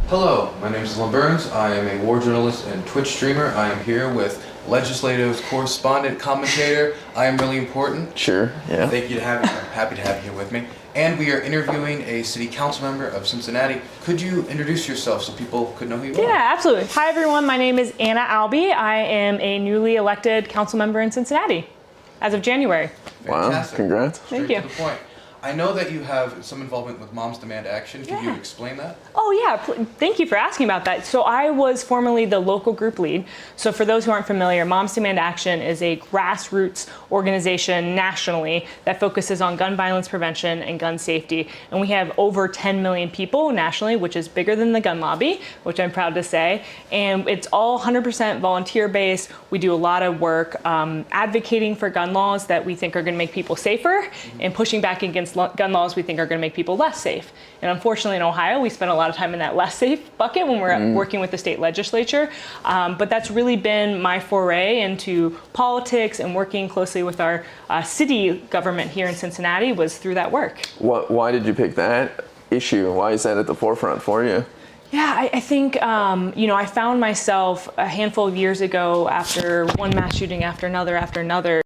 Hello, my name is Burns. I am a war journalist and Twitch streamer. I am here with legislative correspondent, commentator. I am really important. Sure, yeah. Thank you to have you. I'm happy to have you here with me. And we are interviewing a city council member of Cincinnati. Could you introduce yourself so people could know who you are? Yeah, absolutely. Hi everyone, my name is Anna Abli. I am a newly elected council member in Cincinnati as of January. Fantastic. Wow, congrats. Thank you. To the point. I know that you have some involvement with Moms Demand Action. Could you explain that? Oh yeah, thank you for asking about that. So I was formerly the local group lead. So for those who aren't familiar, Moms Demand Action is a grassroots organization nationally that focuses on gun violence prevention and gun safety. And we have over 10 million people nationally, which is bigger than the gun lobby, which I'm proud to say. And it's all 100% volunteer based. We do a lot of work advocating for gun laws that we think are going to make people safer and pushing back against gun laws we think are going to make people less safe. And unfortunately in Ohio, we spend a lot of time in that less safe bucket when we're working with the state legislature. But that's really been my foray into politics and working closely with our city government here in Cincinnati was through that work. Why did you pick that issue? Why is that at the forefront for you? Yeah, I think, I found myself a handful of years ago after one mass shooting after another,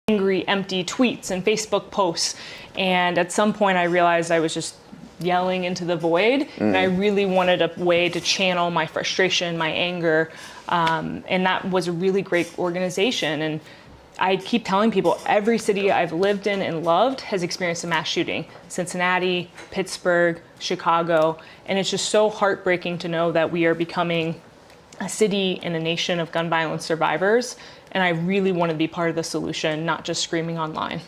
angry, empty tweets and Facebook posts. And at some point I realized I was just yelling into the void. And I really wanted a way to channel my frustration, my anger. And that was a really great organization. And I keep telling people every city I've lived in and loved has experienced a mass shooting. Cincinnati, Pittsburgh, Chicago. And it's just so heartbreaking to know that we are becoming a city and a nation of gun violence survivors. And I really want to be part of the solution, not just screaming online.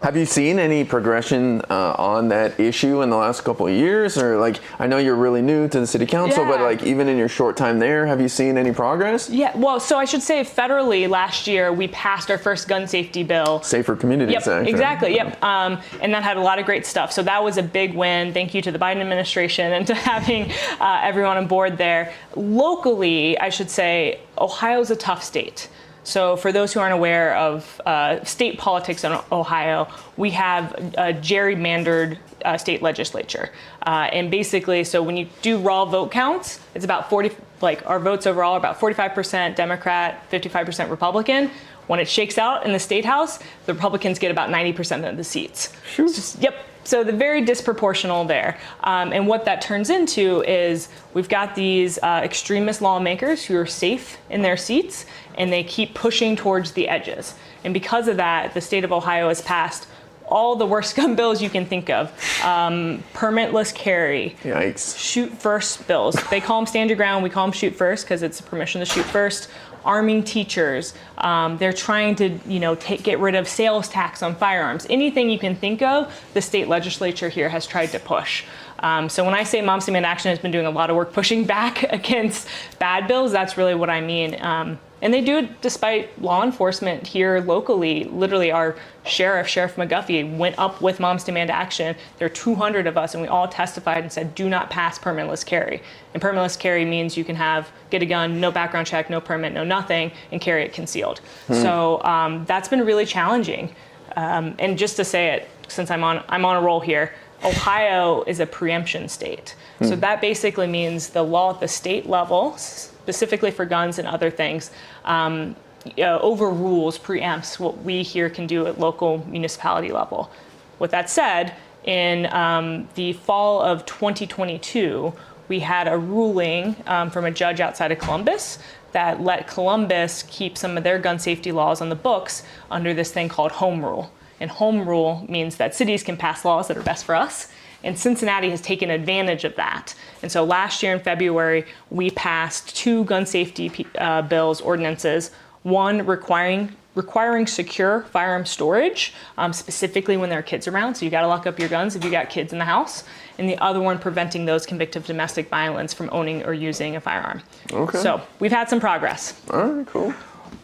Have you seen any progression on that issue in the last couple of years? Or I know you're really new to the city council, but even in your short time there, have you seen any progress? Yeah, well, so I should say federally last year, we passed our first gun safety bill. Safer Communities Act. Exactly, yep. And that had a lot of great stuff. So that was a big win. Thank you to the Biden administration and to having everyone on board there. Locally, I should say, Ohio's a tough state. So for those who aren't aware of state politics in Ohio, we have a gerrymandered state legislature. And basically, so when you do raw vote counts, it's about our votes overall are about 45% Democrat, 55% Republican. When it shakes out in the state house, the Republicans get about 90% of the seats. So they're very disproportional there. And what that turns into is we've got these extremist lawmakers who are safe in their seats and they keep pushing towards the edges. And because of that, the state of Ohio has passed all the worst gun bills you can think of. Permitless carry. Yikes. Shoot first bills. They call them stand your ground, we call them shoot first because it's permission to shoot first. Arming teachers. They're trying to, get rid of sales tax on firearms. Anything you can think of, the state legislature here has tried to push. So when I say Moms Demand Action has been doing a lot of work pushing back against bad bills, that's really what I mean. And they do it despite law enforcement here locally. Literally, our Sheriff McGuffey, went up with Moms Demand Action. There are 200 of us, and we all testified and said, do not pass permitless carry. And permitless carry means you can get a gun, no background check, no permit, no nothing, and carry it concealed. So that's been really challenging. And just to say it, since I'm on a roll here, Ohio is a preemption state. So that basically means the law at the state level, specifically for guns and other things, overrules, preempts what we here can do at local municipality level. With that said, in the fall of 2022, we had a ruling from a judge outside of Columbus that let Columbus keep some of their gun safety laws on the books under this thing called home rule. And home rule means that cities can pass laws that are best for us. And Cincinnati has taken advantage of that. And so last year in February, we passed 2 gun safety bills, ordinances, one requiring secure firearm storage, specifically when there are kids around. So you gotta lock up your guns if you got kids in the house. And the other one preventing those convicted of domestic violence from owning or using a firearm. Okay. So we've had some progress. All right, cool.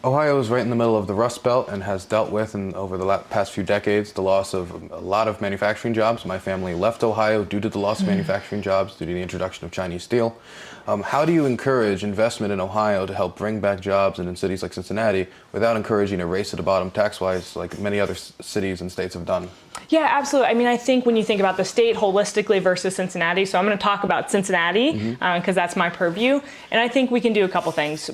Ohio is right in the middle of the Rust Belt and has dealt with, over the past few decades, the loss of a lot of manufacturing jobs. My family left Ohio due to the loss of manufacturing jobs, due to the introduction of Chinese steel. How do you encourage investment in Ohio to help bring back jobs in cities like Cincinnati without encouraging a race to the bottom tax-wise like many other cities and states have done? Yeah, absolutely. I mean, I think when you think about the state holistically versus Cincinnati, so I'm going to talk about Cincinnati because that's my purview. And I think we can do a couple things.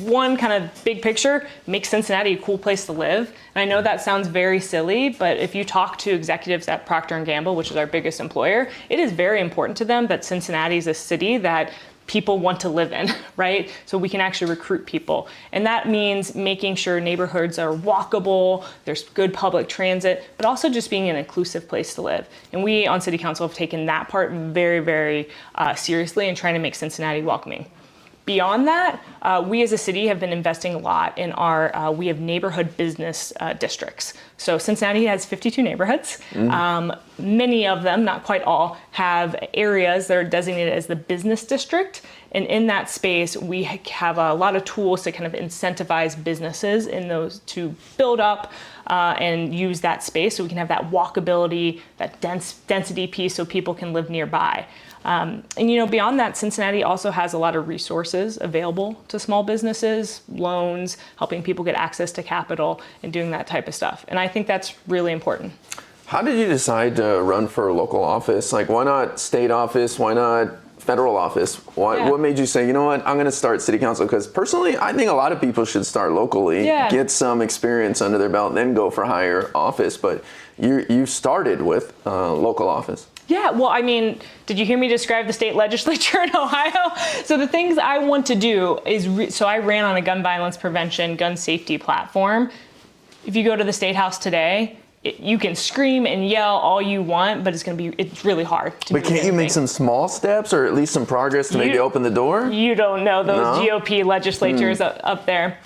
One, kind of big picture, make Cincinnati a cool place to live. And I know that sounds very silly, but if you talk to executives at Procter & Gamble, which is our biggest employer, it is very important to them that Cincinnati is a city that people want to live in, right? So we can actually recruit people. And that means making sure neighborhoods are walkable, there's good public transit, but also just being an inclusive place to live. And we on City Council have taken that part very, very seriously and trying to make Cincinnati welcoming. Beyond that, we as a city have been investing a lot in we have neighborhood business districts. So Cincinnati has 52 neighborhoods. Many of them, not quite all, have areas that are designated as the business district. And in that space, we have a lot of tools to kind of incentivize businesses in those to build up and use that space so we can have that walkability, that density piece so people can live nearby. And beyond that, Cincinnati also has a lot of resources available to small businesses, loans, helping people get access to capital and doing that type of stuff. And I think that's really important. How did you decide to run for local office? Like, why not state office? Why not federal office? What made you say, you know what, I'm going to start city council? Because personally, I think a lot of people should start locally, get some experience under their belt, and then go for higher office. But you started with local office. Yeah, well, I mean, did you hear me describe the state legislature in Ohio? So the things I want to do is, so I ran on a gun violence prevention, gun safety platform. If you go to the State House today, you can scream and yell all you want, but it's really hard to do. But can't you make some small steps or at least some progress to maybe open the door? You don't know those GOP legislatures up there.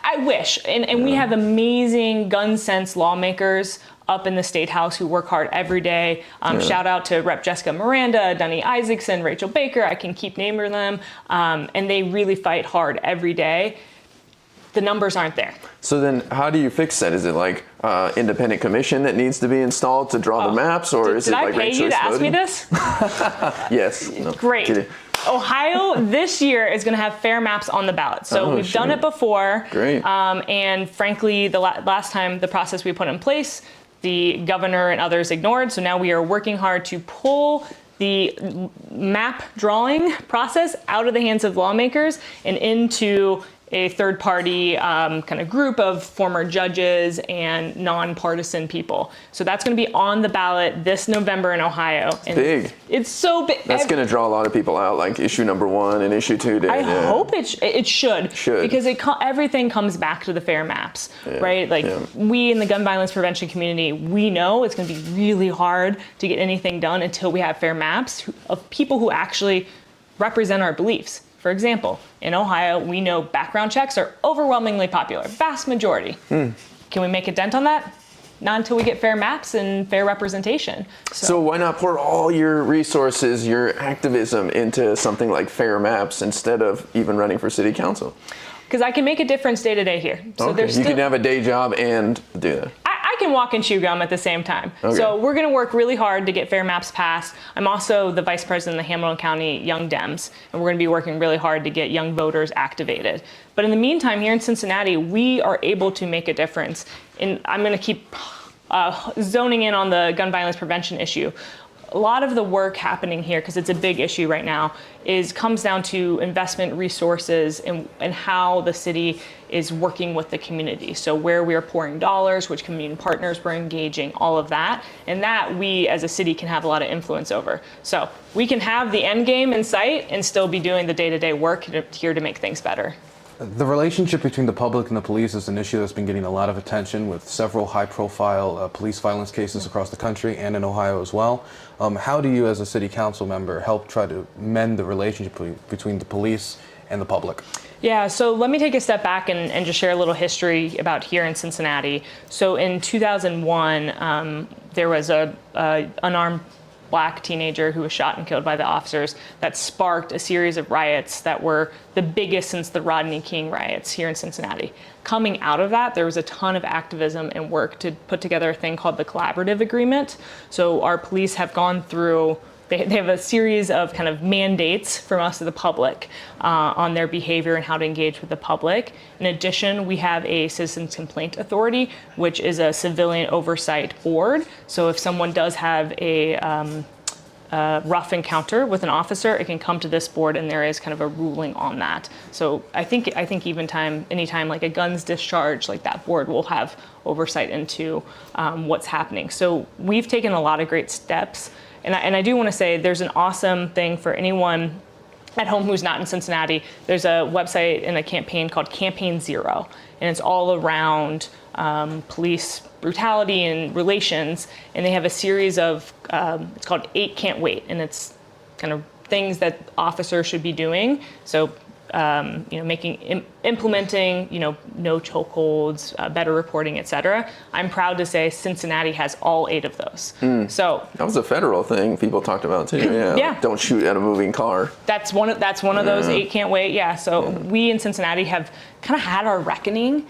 I wish, and we have amazing gun sense lawmakers up in the State House who work hard every day. Shout out to Rep. Jessica Miranda, Dunny Isaacson, Rachel Baker, I can keep naming them. And they really fight hard every day. The numbers aren't there. So then how do you fix that? Is it like independent commission that needs to be installed to draw the maps, or is it like Did I pay you to ask me this? Yes. No. Great. Ohio this year is going to have fair maps on the ballot. So we've done it before. Great. And frankly, the last time the process we put in place, the governor and others ignored. So now we are working hard to pull the map drawing process out of the hands of lawmakers and into a third-party kind of group of former judges and nonpartisan people. So that's going to be on the ballot this November in Ohio. It's big. It's so big. That's going to draw a lot of people out, like issue number 1 and issue 2. I hope it should. Because everything comes back to the fair maps, right? Like we in the gun violence prevention community, we know it's going to be really hard to get anything done until we have fair maps of people who actually represent our beliefs. For example, in Ohio, we know background checks are overwhelmingly popular, vast majority. Can we make a dent on that? Not until we get fair maps and fair representation. So why not pour all your resources, your activism into something like fair maps instead of even running for city council? Because I can make a difference day to day here. So you can have a day job and do that. I can walk and chew gum at the same time. So we're going to work really hard to get fair maps passed. I'm also the vice president of the Hamilton County Young Dems, and we're going to be working really hard to get young voters activated. But in the meantime, here in Cincinnati, we are able to make a difference. And I'm going to keep zoning in on the gun violence prevention issue. A lot of the work happening here, because it's a big issue right now, comes down to investment resources and how the city is working with the community. So where we are pouring dollars, which community partners we're engaging, all of that. And that we as a city can have a lot of influence over. So we can have the end game in sight and still be doing the day-to-day work here to make things better. The relationship between the public and the police is an issue that's been getting a lot of attention with several high-profile police violence cases across the country and in Ohio as well. How do you, as a city council member, help try to mend the relationship between the police and the public? Yeah, so let me take a step back and just share a little history about here in Cincinnati. So in 2001, there was a unarmed Black teenager who was shot and killed by the officers that sparked a series of riots that were the biggest since the Rodney King riots here in Cincinnati. Coming out of that, there was a ton of activism and work to put together a thing called the Collaborative Agreement. So our police have gone through, they have a series of kind of mandates from us to the public on their behavior and how to engage with the public. In addition, we have a Citizens Complaint Authority, which is a civilian oversight board. So if someone does have a rough encounter with an officer, it can come to this board and there is kind of a ruling on that. So I think anytime like a gun's discharged, like that board will have oversight into what's happening. So we've taken a lot of great steps. And I do want to say there's an awesome thing for anyone at home who's not in Cincinnati. There's a website and a campaign called Campaign Zero, and it's all around police brutality and relations. And they have a series of, it's called 8 Can't Wait, and it's kind of things that officers should be doing. So implementing, no chokeholds, better reporting, et cetera. I'm proud to say Cincinnati has all 8 of those. So that was a federal thing people talked about too. Yeah. Yeah. Like, don't shoot at a moving car. That's one of those 8 Can't Wait. Yeah. So we in Cincinnati have kind of had our reckoning.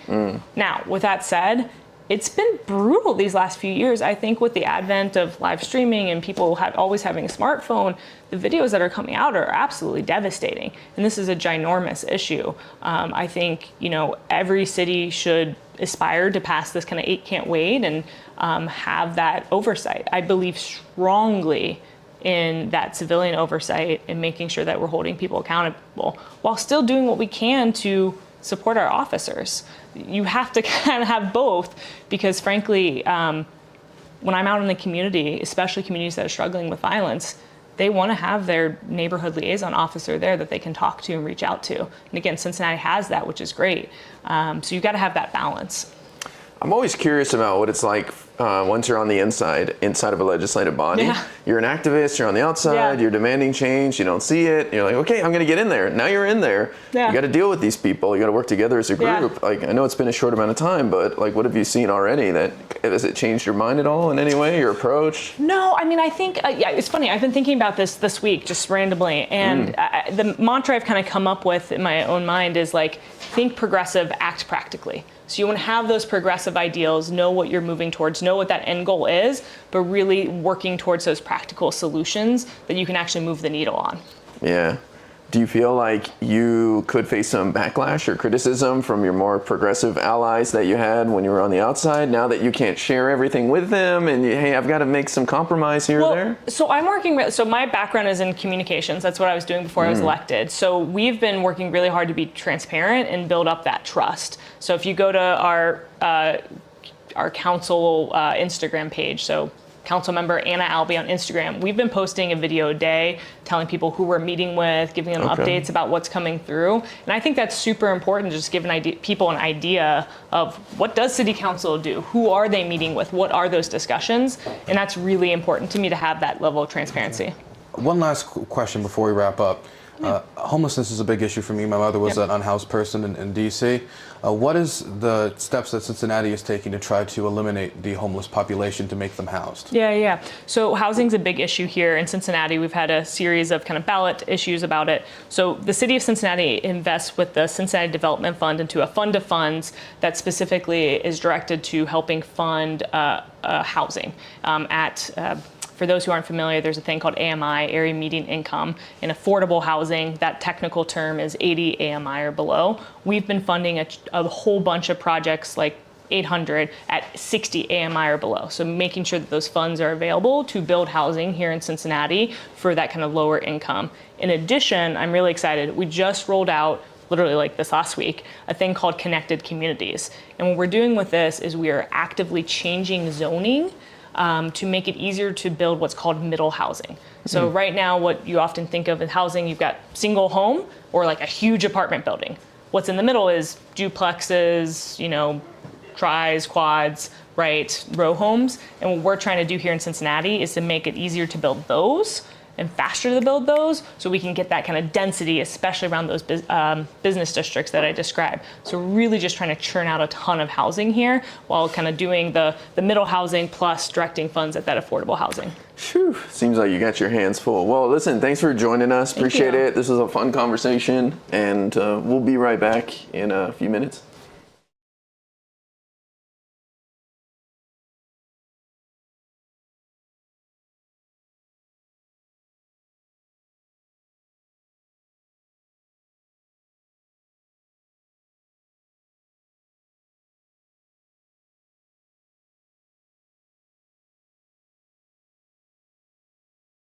Now, with that said, it's been brutal these last few years. I think with the advent of live streaming and people always having a smartphone, the videos that are coming out are absolutely devastating. And this is a ginormous issue. I think, every city should aspire to pass this kind of 8 Can't Wait and have that oversight. I believe strongly in that civilian oversight and making sure that we're holding people accountable while still doing what we can to support our officers. You have to kind of have both because frankly, when I'm out in the community, especially communities that are struggling with violence, they want to have their neighborhood liaison officer there that they can talk to and reach out to. And again, Cincinnati has that, which is great. So you've got to have that balance. I'm always curious about what it's like once you're on the inside of a legislative body. Yeah. You're an activist, you're on the outside, you're demanding change, you don't see it. You're like, okay, I'm going to get in there. Now you're in there. Yeah. You got to deal with these people. You got to work together as a group. Yeah. Like, I know it's been a short amount of time, but like, what have you seen already has it changed your mind at all in any way, your approach? No, I mean, I think, it's funny. I've been thinking about this week just randomly. And the mantra I've kind of come up with in my own mind is like, think progressive, act practically. So you want to have those progressive ideals, know what you're moving towards, know what that end goal is, but really working towards those practical solutions that you can actually move the needle on. Yeah. Do you feel like you could face some backlash or criticism from your more progressive allies that you had when you were on the outside, now that you can't share everything with them and hey, I've got to make some compromise here or there? So my background is in communications. That's what I was doing before I was elected. So we've been working really hard to be transparent and build up that trust. So if you go to our council Instagram page, so council member Anna Abli on Instagram, we've been posting a video a day telling people who we're meeting with, giving them updates about what's coming through. And I think that's super important, just giving people an idea of what does city council do? Who are they meeting with? What are those discussions? And that's really important to me to have that level of transparency. One last question before we wrap up. Homelessness is a big issue for me. My mother was an unhoused person in D.C. What is the steps that Cincinnati is taking to try to eliminate the homeless population to make them housed? Yeah. So housing's a big issue here in Cincinnati. We've had a series of kind of ballot issues about it. So the city of Cincinnati invests with the Cincinnati Development Fund into a fund of funds that specifically is directed to helping fund housing for those who aren't familiar, there's a thing called AMI, Area Median Income, and affordable housing. That technical term is 80 AMI or below. We've been funding a whole bunch of projects, like 800 at 60 AMI or below. So making sure that those funds are available to build housing here in Cincinnati for that kind of lower income. In addition, I'm really excited. We just rolled out, literally like this last week, a thing called Connected Communities. And what we're doing with this is we are actively changing zoning to make it easier to build what's called middle housing. So right now, what you often think of in housing, you've got single home or like a huge apartment building. What's in the middle is duplexes, tris, quads, right, row homes. And what we're trying to do here in Cincinnati is to make it easier to build those and faster to build those, so we can get that kind of density, especially around those business districts that I described. So really just trying to churn out a ton of housing here while kind of doing the middle housing plus directing funds at that affordable housing. Phew, seems like you got your hands full. Well, listen, thanks for joining us. Appreciate it. This was a fun conversation, and we'll be right back in a few minutes.